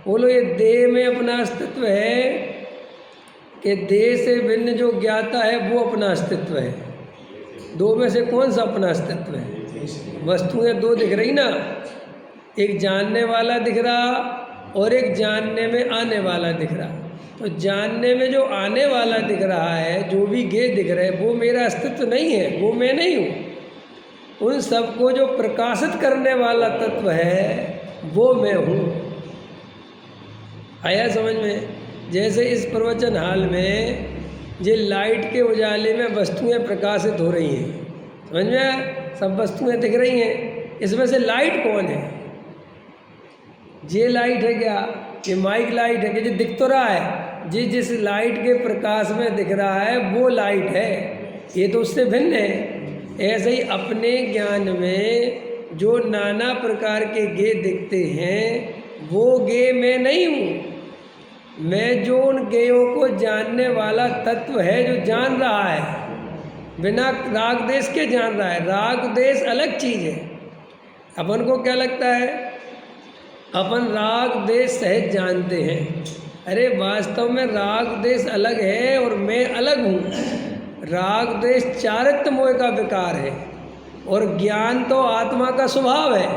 बोलो ये देह में अपना अस्तित्व है कि देह से भिन्न जो ज्ञाता है वो अपना अस्तित्व है? दो में से कौन सा अपना अस्तित्व है? वस्तुएं दो दिख रही ना, एक जानने वाला दिख रहा और एक जानने में आने वाला दिख रहा। तो जानने में जो आने वाला दिख रहा है, जो भी गे दिख रहे हैं, वो मेरा अस्तित्व नहीं है, वो मैं नहीं हूँ। उन सबको जो प्रकाशित करने वाला तत्व है वो मैं हूँ। आया समझ में? जैसे इस प्रवचन हाल में ये लाइट के उजाले में वस्तुएं प्रकाशित हो रही हैं, समझ में? सब वस्तुएं दिख रही हैं, इसमें से लाइट कौन है? ये लाइट है क्या? ये माइक लाइट है कि जो दिख तो रहा है, जिस लाइट के प्रकाश में दिख रहा है वो लाइट है, ये तो उससे भिन्न है। ऐसे ही अपने ज्ञान में जो नाना प्रकार के गे दिखते हैं वो गे मैं नहीं हूँ। मैं जो उन गेयों को जानने वाला तत्व है, जो जान रहा है, बिना राग देश के जान रहा है। राग देश अलग चीज़ है। अपन को क्या लगता है? अपन राग देश सहज जानते हैं। अरे वास्तव में राग देश अलग है और मैं अलग हूँ। राग देश चारित्र्य मोह का विकार है और ज्ञान तो आत्मा का स्वभाव है,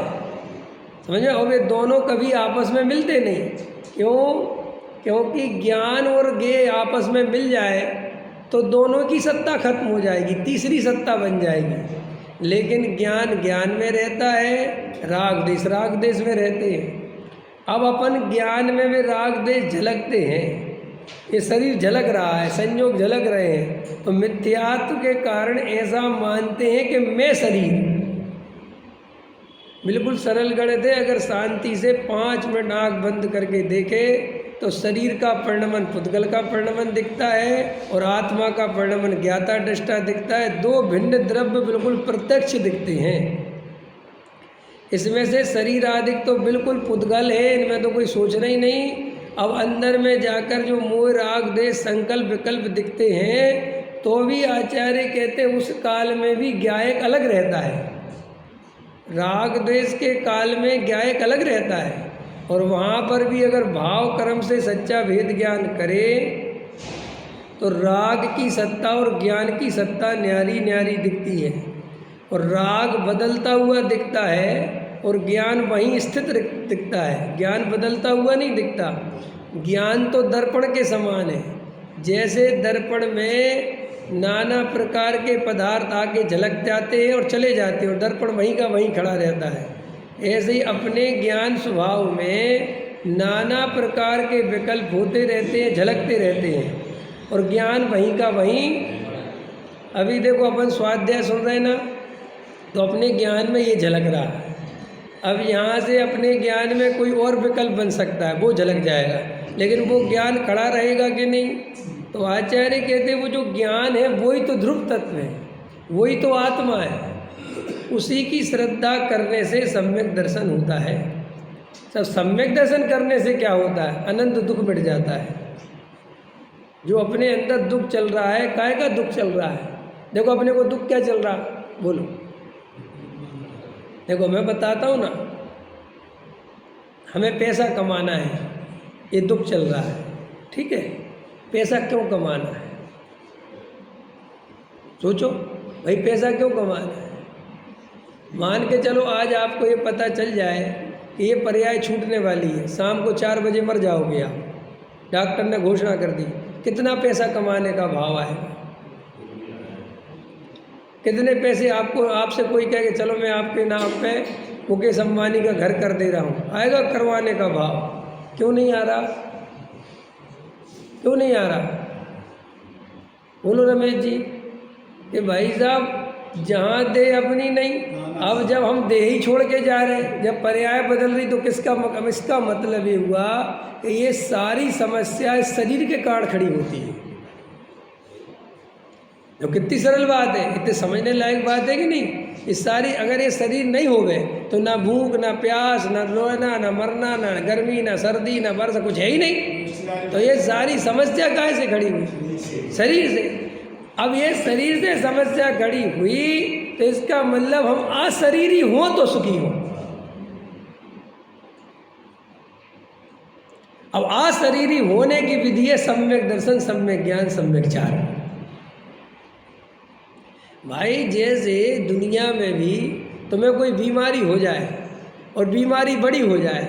समझे? और वे दोनों कभी आपस में मिलते नहीं। क्यों? क्योंकि ज्ञान और गे आपस में मिल जाए तो दोनों की सत्ता खत्म हो जाएगी, तीसरी सत्ता बन जाएगी। लेकिन ज्ञान ज्ञान में रहता है, राग देश में रहते हैं। अब अपन ज्ञान में वे राग देश झलकते हैं, ये शरीर झलक रहा है, संयोग झलक रहे हैं, तो मिथ्यात्व के कारण ऐसा मानते हैं कि मैं शरीर। बिल्कुल सरल गणित है। अगर शांति से 5 मिनट आँख बंद करके देखे तो शरीर का परिणमन पुद्गल का परिणमन दिखता है और आत्मा का परिणमन ज्ञाता दृष्टा दिखता है। दो भिन्न द्रव्य बिल्कुल प्रत्यक्ष दिखते हैं। इसमें से शरीर आदि तो बिल्कुल पुद्गल है, इनमें तो कोई सोचना ही नहीं। अब अंदर में जाकर जो मोह राग देश संकल्प विकल्प दिखते हैं तो भी आचार्य कहते हैं उस काल में भी ज्ञायक अलग रहता है। राग देश के काल में ज्ञायक अलग रहता है और वहाँ पर भी अगर भाव कर्म से सच्चा भेद ज्ञान करे तो राग की सत्ता और ज्ञान की सत्ता न्यारी न्यारी दिखती है। और राग बदलता हुआ दिखता है और ज्ञान वहीं स्थित दिखता है। ज्ञान बदलता हुआ नहीं दिखता। ज्ञान तो दर्पण के समान है। जैसे दर्पण में नाना प्रकार के पदार्थ आके झलक जाते हैं और चले जाते हैं और दर्पण वहीं का वहीं खड़ा रहता है, ऐसे ही अपने ज्ञान स्वभाव में नाना प्रकार के विकल्प होते रहते हैं, झलकते रहते हैं और ज्ञान वहीं का वहीं। अभी देखो अपन स्वाध्याय सुन रहे हैं ना, तो अपने ज्ञान में ये झलक रहा है। अब यहाँ से अपने ज्ञान में कोई और विकल्प बन सकता है, वो झलक जाएगा, लेकिन वो ज्ञान खड़ा रहेगा कि नहीं? तो आचार्य कहते हैं वो जो ज्ञान है वही तो ध्रुव तत्व है, वही तो आत्मा है। उसी की श्रद्धा करने से सम्यक दर्शन होता है। सब सम्यक दर्शन करने से क्या होता है? अनंत दुख मिट जाता है। जो अपने अंदर दुख चल रहा है, काहे का दुख चल रहा है? देखो अपने को दुख क्या चल रहा, बोलो। देखो मैं बताता हूँ ना, हमें पैसा कमाना है, ये दुख चल रहा है, ठीक है? पैसा क्यों कमाना है? सोचो भाई, पैसा क्यों कमाना है? मान के चलो आज आपको ये पता चल जाए कि ये पर्याय छूटने वाली है, शाम को 4 बजे मर जाओगे आप, डॉक्टर ने घोषणा कर दी, कितना पैसा कमाने का भाव आएगा? कितने पैसे आपको, आपसे कोई कहे कि चलो मैं आपके नाम पे मुकेश अंबानी का घर कर दे रहा हूँ, आएगा करवाने का भाव? क्यों नहीं आ रहा? क्यों नहीं आ रहा? बोलो रमेश जी। कि भाई साहब जहाँ दे अपनी नहीं, अब जब हम देह ही छोड़ के जा रहे हैं, जब पर्याय बदल रही, तो इसका मतलब ये हुआ कि ये सारी समस्या इस शरीर के कारण खड़ी होती है। जो कितनी सरल बात है, इतने समझने लायक बात है कि नहीं? इस सारी, अगर ये शरीर नहीं हो गए तो ना भूख, ना प्यास, ना रोना, ना मरना, ना गर्मी, ना सर्दी, ना बरस, कुछ है ही नहीं। तो ये सारी समस्या काहे से खड़ी हुई? शरीर से। अब ये शरीर से समस्या खड़ी हुई तो इसका मतलब हम अशरीरी हों तो सुखी हों। अब अशरीरी होने की विधि है सम्यक दर्शन, सम्यक ज्ञान, सम्यक चार। भाई जैसे दुनिया में भी तुम्हें कोई बीमारी हो जाए और बीमारी बड़ी हो जाए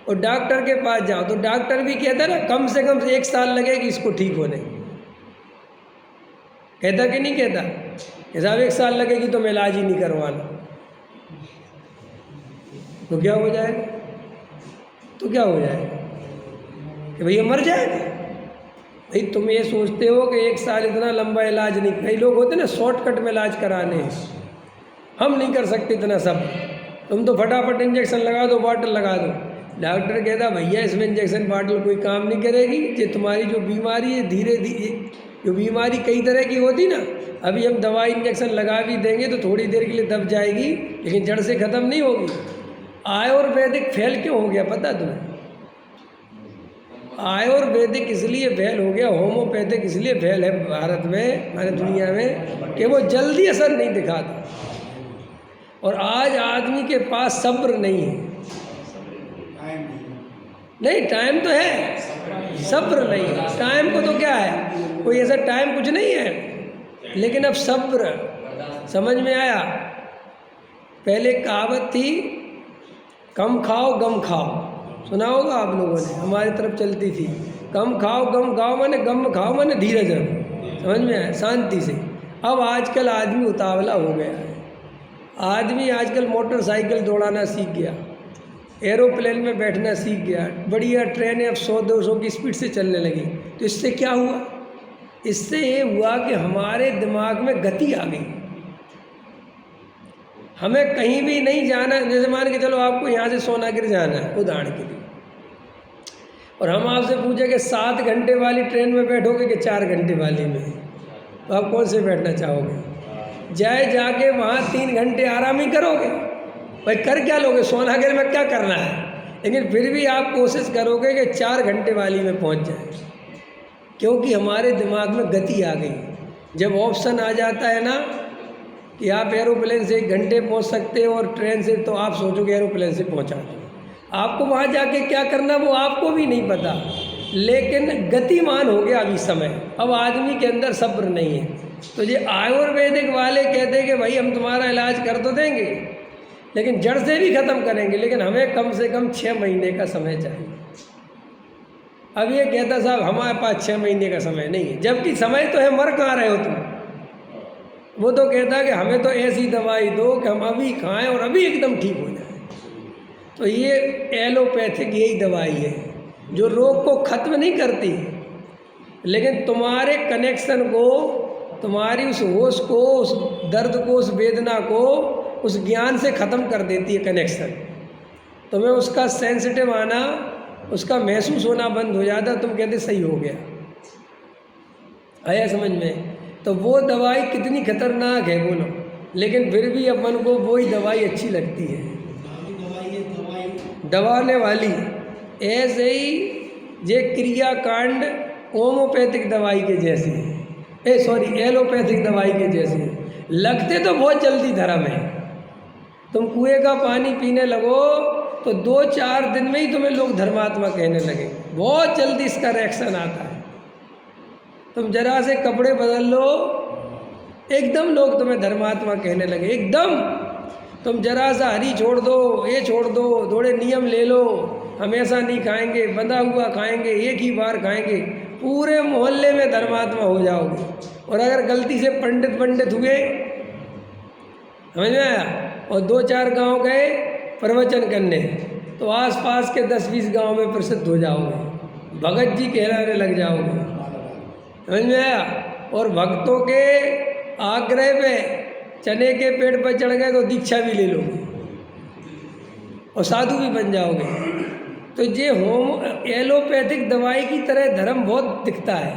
और डॉक्टर के पास जाओ तो डॉक्टर भी कहता है ना कम से कम 1 साल लगेगी इसको ठीक होने। कहता कि नहीं कहता कि साहब 1 साल लगेगी तो मैं इलाज ही नहीं करवाना। तो क्या हो जाएगा? तो क्या हो जाएगा कि भैया मर जाएगा। भाई तुम ये सोचते हो कि 1 साल इतना लंबा इलाज नहीं, कई लोग होते ना शॉर्टकट में इलाज कराने, हम नहीं कर सकते इतना सब, तुम तो फटाफट इंजेक्शन लगा दो, बॉटल लगा दो। डॉक्टर कहता भैया इसमें इंजेक्शन बॉटल कोई काम नहीं करेगी, ये तुम्हारी जो बीमारी है धीरे धीरे, जो बीमारी कई तरह की होती ना, अभी हम दवाई इंजेक्शन लगा भी देंगे तो थोड़ी देर के लिए दब जाएगी लेकिन जड़ से ख़त्म नहीं होगी। आयुर्वेदिक फेल क्यों हो गया पता तुम्हें? आयुर्वेदिक इसलिए फेल हो गया, होम्योपैथिक इसलिए फेल है भारत में, हमारे दुनिया में, कि वो जल्दी असर नहीं दिखाता। और आज आदमी के पास सब्र नहीं है। नहीं, टाइम तो है, सब्र नहीं है। टाइम को तो क्या है, कोई ऐसा टाइम कुछ नहीं है, लेकिन अब सब्र समझ में आया। पहले कहावत थी कम खाओ गम खाओ, सुना होगा आप लोगों ने, हमारी तरफ चलती थी। कम खाओ गम खाओ माने गम खाओ माने धीरज रखो, समझ में आया, शांति से। अब आजकल आदमी उतावला हो गया है। आदमी आजकल मोटरसाइकिल दौड़ाना सीख गया, एरोप्लेन में बैठना सीख गया, बढ़िया ट्रेनें अब 100-200 की स्पीड से चलने लगी। तो इससे क्या हुआ? इससे ये हुआ कि हमारे दिमाग में गति आ गई। हमें कहीं भी नहीं जाना, जैसे मान के चलो आपको यहाँ से सोनागिर जाना है उदाहरण के लिए, और हम आपसे पूछे कि 7 घंटे वाली ट्रेन में बैठोगे कि 4 घंटे वाली में, तो आप कौन से बैठना चाहोगे? जाके वहाँ 3 घंटे आराम ही करोगे? भाई कर क्या लोगे, सोनागिर में क्या करना है? लेकिन फिर भी आप कोशिश करोगे कि 4 घंटे वाली में पहुँच जाए, क्योंकि हमारे दिमाग में गति आ गई। जब ऑप्शन आ जाता है ना कि आप एरोप्लेन से 1 घंटे पहुंच सकते हो और ट्रेन से, तो आप सोचोगे एरोप्लेन से पहुंचा दो। आपको वहां जाके क्या करना वो आपको भी नहीं पता, लेकिन गतिमान हो गया अभी समय। अब आदमी के अंदर सब्र नहीं है। तो ये आयुर्वेदिक वाले कहते हैं कि भाई हम तुम्हारा इलाज कर तो देंगे लेकिन जड़ से भी ख़त्म करेंगे, लेकिन हमें कम से कम 6 महीने का समय चाहिए। अब ये कहता साहब हमारे पास 6 महीने का समय नहीं है, जबकि समय तो है, मर कहाँ रहे हो तुम? वो तो कहता है कि हमें तो ऐसी दवाई दो कि हम अभी खाएं और अभी एकदम ठीक हो जाए। तो ये एलोपैथिक यही दवाई है जो रोग को ख़त्म नहीं करती, लेकिन तुम्हारे कनेक्शन को, तुम्हारी उस होश को, उस दर्द को, उस वेदना को, उस ज्ञान से ख़त्म कर देती है कनेक्शन। तुम्हें उसका सेंसिटिव आना, उसका महसूस होना बंद हो जाता, तुम कहते सही हो गया। आया समझ में? तो वो दवाई कितनी खतरनाक है बोलो, लेकिन फिर भी अपन को वही दवाई अच्छी लगती है, दबाने वाली। ऐसे ही ये क्रियाकांड होम्योपैथिक दवाई के जैसे एलोपैथिक दवाई के जैसे लगते तो बहुत जल्दी धर्म है। तुम कुएं का पानी पीने लगो तो 2-4 दिन में ही तुम्हें लोग धर्मात्मा कहने लगे, बहुत जल्दी इसका रिएक्शन आता है। तुम जरा से कपड़े बदल लो एकदम लोग तुम्हें धर्मात्मा कहने लगे, एकदम। तुम जरा सा हरी छोड़ दो, ये छोड़ दो, थोड़े नियम ले लो, हमेशा नहीं खाएंगे, बंधा हुआ खाएंगे, एक ही बार खाएंगे, पूरे मोहल्ले में धर्मात्मा हो जाओगे। और अगर गलती से पंडित हुए, समझ में आया, और 2-4 गांव गए प्रवचन करने, तो आसपास के 10-20 गांव में प्रसिद्ध हो जाओगे, भगत जी कहलाने लग जाओगे, समझ में आया। और भक्तों के आग्रह पे चने के पेड़ पर चढ़ गए तो दीक्षा भी ले लोगे और साधु भी बन जाओगे। तो ये एलोपैथिक दवाई की तरह धर्म बहुत दिखता है,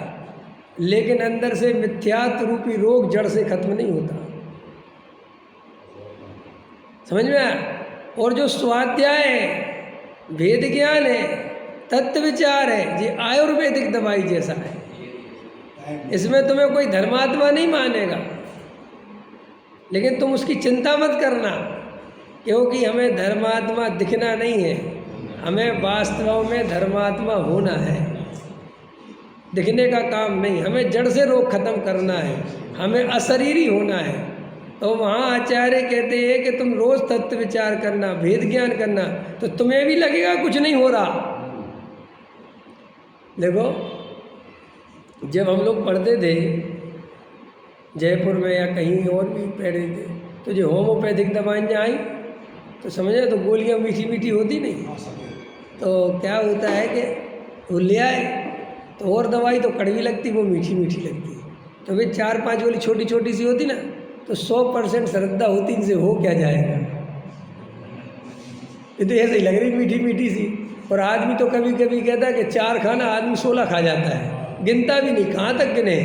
लेकिन अंदर से मिथ्यात्व रूपी रोग जड़ से खत्म नहीं होता, समझ में आया। और जो स्वाध्याय है, वेद ज्ञान है, तत्व विचार है, ये आयुर्वेदिक दवाई जैसा है। इसमें तुम्हें कोई धर्मात्मा नहीं मानेगा, लेकिन तुम उसकी चिंता मत करना, क्योंकि हमें धर्मात्मा दिखना नहीं है, हमें वास्तव में धर्मात्मा होना है, दिखने का काम नहीं। हमें जड़ से रोग खत्म करना है, हमें अशरीरी होना है। तो वहाँ आचार्य कहते हैं कि तुम रोज तत्व विचार करना, भेद ज्ञान करना, तो तुम्हें भी लगेगा कुछ नहीं हो रहा। देखो, जब हम लोग पढ़ते थे जयपुर में या कहीं और भी पढ़े थे, तो जो होम्योपैथिक दवाइयाँ आई तो समझे, तो गोलियाँ मीठी मीठी होती नहीं, तो क्या होता है कि वो ले आए तो और दवाई तो कड़वी लगती, वो मीठी मीठी लगती। तो वे 4-5 गोली छोटी छोटी सी होती ना, तो 100% श्रद्धा होती, इनसे हो क्या जाएगा, ये तो ऐसे ही लग रही मीठी मीठी सी। और आदमी तो कभी कभी कहता है कि 4 खाना आदमी 16 खा जाता है, गिनता भी नहीं, कहाँ तक गिने,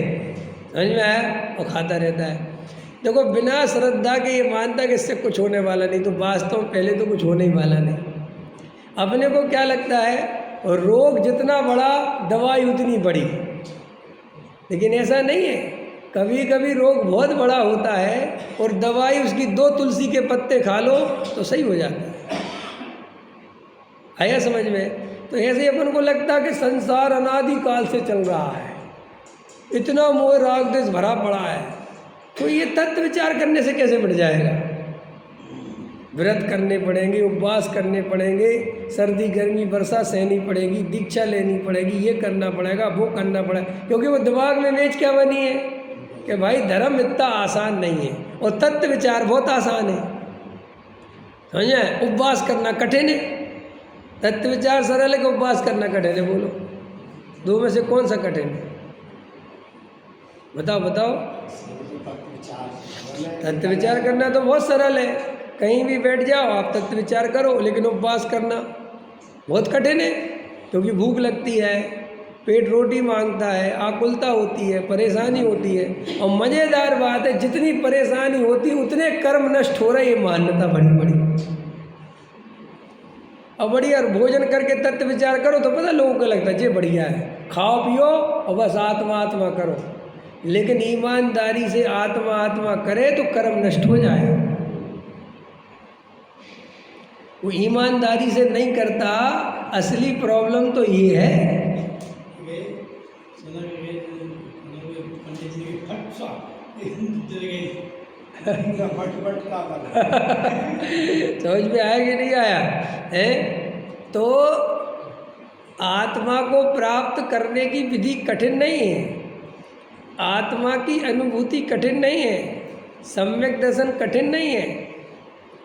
समझ में आया, और खाता रहता है। देखो, बिना श्रद्धा के ये मानता कि इससे कुछ होने वाला नहीं, तो वास्तव में पहले तो कुछ होने ही वाला नहीं। अपने को क्या लगता है, रोग जितना बड़ा दवाई उतनी बड़ी, लेकिन ऐसा नहीं है। कभी कभी रोग बहुत बड़ा होता है और दवाई उसकी 2 तुलसी के पत्ते खा लो तो सही हो जाता है। आया समझ में? तो ऐसे ही अपन को लगता है कि संसार अनादि काल से चल रहा है, इतना मोह राग देश भरा पड़ा है, तो ये तत्व विचार करने से कैसे बढ़ जाएगा? व्रत करने पड़ेंगे, उपवास करने पड़ेंगे, सर्दी गर्मी वर्षा सहनी पड़ेगी, दीक्षा लेनी पड़ेगी, ये करना पड़ेगा, वो करना पड़ेगा, क्योंकि वो दिमाग में मेज क्या बनी है कि भाई धर्म इतना आसान नहीं है और तत्व विचार बहुत आसान है। समझे? उपवास करना कठिन है, तत्व विचार सरल है कि उपवास करना कठिन है? बोलो, 2 में से कौन सा कठिन है? बताओ बताओ। तत्व विचार करना तो बहुत सरल है, कहीं भी बैठ जाओ आप तत्व विचार करो, लेकिन उपवास करना बहुत कठिन है, क्योंकि भूख लगती है, पेट रोटी मांगता है, आकुलता होती है, परेशानी होती है। और मज़ेदार बात है, जितनी परेशानी होती है उतने कर्म नष्ट हो रहे, ये मान्यता बड़ी बड़ी। और बढ़िया भोजन करके तत्व विचार करो तो पता लोगों को लगता है ये बढ़िया है, खाओ पियो और बस आत्मा आत्मा करो, लेकिन ईमानदारी से आत्मा आत्मा करे तो कर्म नष्ट हो जाए। वो ईमानदारी से नहीं करता, असली प्रॉब्लम तो ये है। समझ में आया कि नहीं आया है? तो आत्मा को प्राप्त करने की विधि कठिन नहीं है, आत्मा की अनुभूति कठिन नहीं है, सम्यक दर्शन कठिन नहीं है।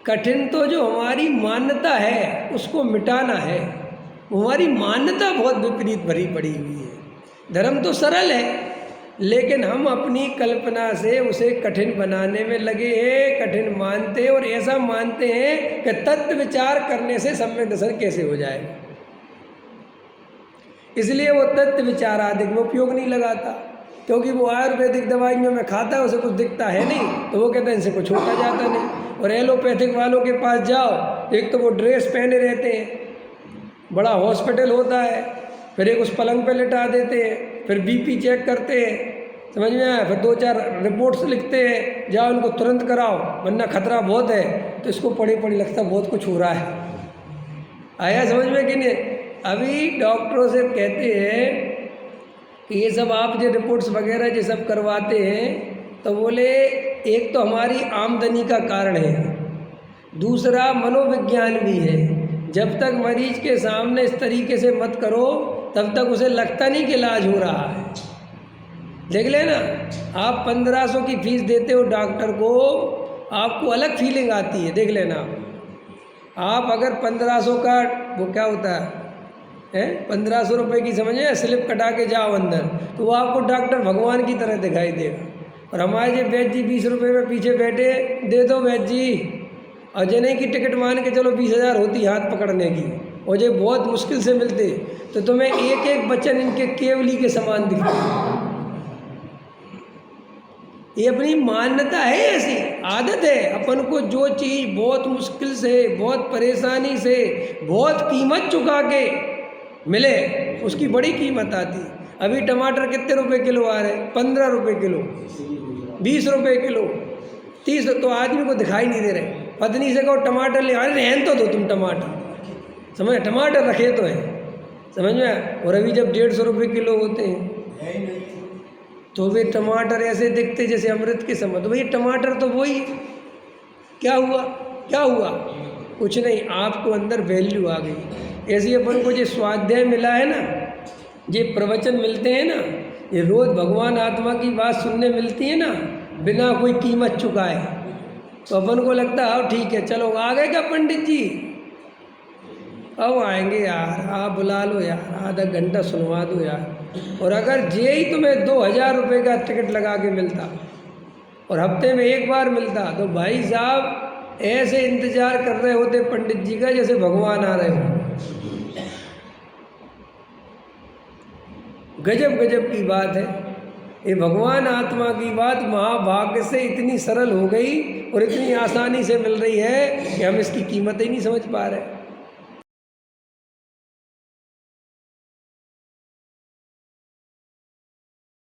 कठिन तो जो हमारी मान्यता है उसको मिटाना है। हमारी मान्यता बहुत विपरीत भरी पड़ी हुई है। धर्म तो सरल है, लेकिन हम अपनी कल्पना से उसे कठिन बनाने में लगे हैं, कठिन मानते हैं और ऐसा मानते हैं कि तत्व विचार करने से सम्यक दर्शन कैसे हो जाएगा। इसलिए वो तत्व विचार आदि में उपयोग नहीं लगाता, क्योंकि वो आयुर्वेदिक दवाइयों में खाता है, उसे कुछ दिखता है नहीं, तो वो कहते हैं इनसे कुछ होता जाता नहीं। और एलोपैथिक वालों के पास जाओ, एक तो वो ड्रेस पहने रहते हैं, बड़ा हॉस्पिटल होता है, फिर एक उस पलंग पे लिटा देते हैं, फिर बीपी चेक करते हैं, समझ में आया, फिर 2-4 रिपोर्ट्स लिखते हैं, जाओ इनको तुरंत कराओ वरना खतरा बहुत है। तो इसको पढ़े पढ़े लगता बहुत कुछ हो रहा है। आया समझ में कि नहीं? अभी डॉक्टरों से कहते हैं कि ये सब आप जो रिपोर्ट्स वगैरह ये सब करवाते हैं, तो बोले एक तो हमारी आमदनी का कारण है, दूसरा मनोविज्ञान भी है। जब तक मरीज के सामने इस तरीके से मत करो तब तक उसे लगता नहीं कि इलाज हो रहा है। देख लेना, आप 1500 की फीस देते हो डॉक्टर को, आपको अलग फीलिंग आती है, देख लेना। आप अगर 1500 का वो क्या होता है 1500 रुपये की समझे स्लिप कटा के जाओ अंदर, तो वो आपको डॉक्टर भगवान की तरह दिखाई देगा। और हमारे जो वैद्य जी 20 रुपये में पीछे बैठे, दे दो वैद्य जी, और जने की टिकट मान के चलो 20,000 होती हाथ पकड़ने की, और जो बहुत मुश्किल से मिलते, तो तुम्हें एक एक वचन इनके केवली के समान दिखते। ये अपनी मान्यता है, ऐसी आदत है अपन को, जो चीज़ बहुत मुश्किल से, बहुत परेशानी से, बहुत कीमत चुका के मिले उसकी बड़ी कीमत आती। अभी टमाटर कितने रुपए किलो आ रहे? 15 रुपये किलो, 20 रुपये किलो, 30, तो आदमी को दिखाई नहीं दे रहे। पत्नी से कहो टमाटर ले, अरे रहन तो दो तुम टमाटर, समझ, टमाटर रखे तो हैं, समझ में आया? और अभी जब 150 रुपये किलो होते हैं तो वे टमाटर ऐसे दिखते जैसे अमृत के समान। तो भाई टमाटर तो वही है। क्या हुआ, क्या हुआ? कुछ नहीं, आपको अंदर वैल्यू आ गई। ऐसे ही अपन को जो स्वाध्याय मिला है ना, ये प्रवचन मिलते हैं ना, ये रोज भगवान आत्मा की बात सुनने मिलती है ना, बिना कोई कीमत चुकाए, तो अपन को लगता है हाँ ठीक है, चलो आ गए क्या पंडित जी, अब आएंगे यार, आप बुला लो यार, आधा घंटा सुनवा दो यार। और अगर जे ही तुम्हें 2000 रुपये का टिकट लगा के मिलता और हफ्ते में एक बार मिलता, तो भाई साहब ऐसे इंतजार कर रहे होते पंडित जी का जैसे भगवान आ रहे हो। गजब गजब की बात है। ये भगवान आत्मा की बात महाभाग्य से इतनी सरल हो गई और इतनी आसानी से मिल रही है कि हम इसकी कीमत ही नहीं समझ पा रहे।